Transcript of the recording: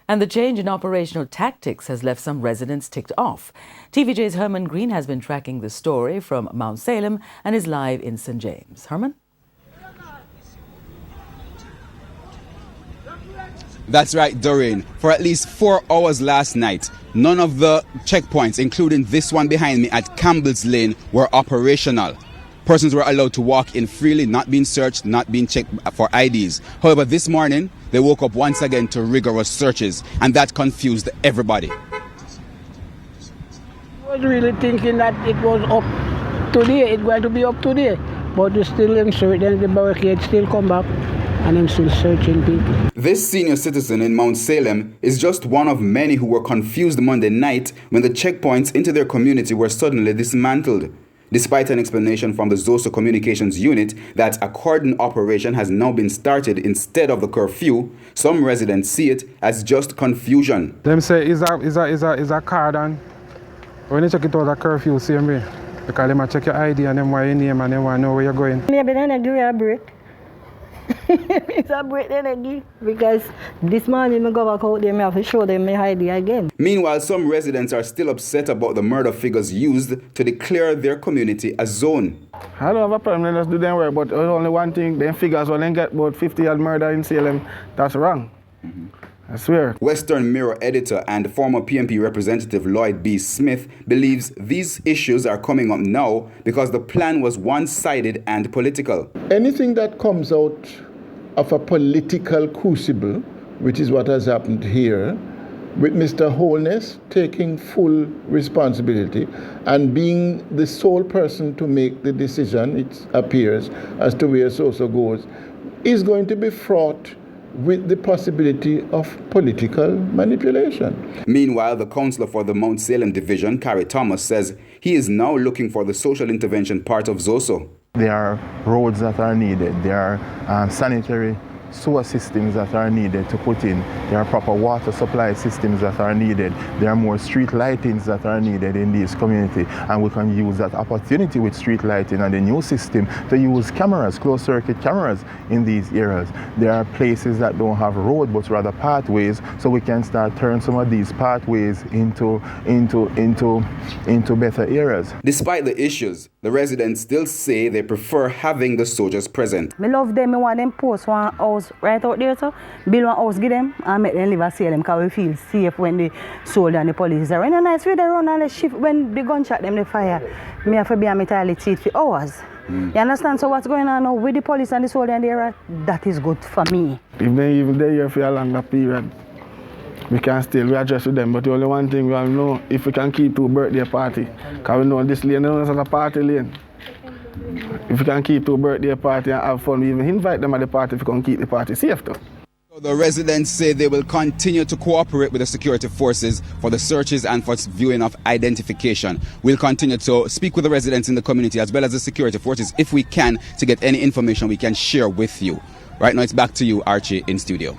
And the change in operational tactics has left some residents ticked off. TVJ's Herman Green has been tracking the story from Mount Salem and is live in St. James. Herman? That's right, Doreen. For at least 4 hours last night, none of the checkpoints, including this one behind me at Campbell's Lane, were operational. Persons were allowed to walk in freely, not being searched, not being checked for IDs. However, this morning, they woke up once again to rigorous searches, and that confused everybody. I was really thinking that it was up today, it's going to be up today, but they still in search, then the barricade still come back, and I'm still searching people. This senior citizen in Mount Salem is just one of many who were confused Monday night when the checkpoints into their community were suddenly dismantled. Despite an explanation from the ZOSO communications unit that a cordon operation has now been started instead of the curfew, some residents see it as just confusion. Them say is a cordon. When you check it out a curfew, same way. Because them check your ID and them want your name and them want to know where you're going. Maybe then I give you a break. It's a break then I give, because this morning I go back out there, I have to show them my ID again. Meanwhile, some residents are still upset about the murder figures used to declare their community a zone. I don't have a problem, let's do them work, but only one thing, them figures when they get about 50 odd murder in Salem, that's wrong. I swear. Western Mirror editor and former PMP representative Lloyd B. Smith believes these issues are coming up now because the plan was one-sided and political. Anything that comes out of a political crucible, which is what has happened here, with Mr. Holness taking full responsibility and being the sole person to make the decision, it appears, as to where ZOSO goes, is going to be fraught with the possibility of political manipulation. Meanwhile, the councillor for the Mount Salem division, Carrie Thomas, says he is now looking for the social intervention part of ZOSO. There are roads that are needed, there are sanitary sewer systems that are needed to put in, there are proper water supply systems that are needed, there are more street lightings that are needed in this community, and we can use that opportunity with street lighting and the new system to use cameras, closed circuit cameras in these areas. There are places that don't have road but rather pathways, so we can start turning some of these pathways into better areas. Despite the issues, the residents still say they prefer having the soldiers present. I love them, I want them post one house right out there, so build one house, give them, and make them live at Salem, because we feel safe when the soldier and the police are in a nice way. They run and they shift when the gunshot them, they fire. Me have to be a metallic cheat for hours. You understand? So what's going on now with the police and the soldier and the area, that is good for me. If they even there here for a longer period, we can still address with them, but the only one thing we all know, if we can keep 2 birthday party, because we know this lane is a party lane. If we can keep 2 birthday party and have fun, we even invite them at the party if we can keep the party safe though. The residents say they will continue to cooperate with the security forces for the searches and for viewing of identification. We'll continue to speak with the residents in the community as well as the security forces if we can, to get any information we can share with you. Right now it's back to you, Archie, in studio.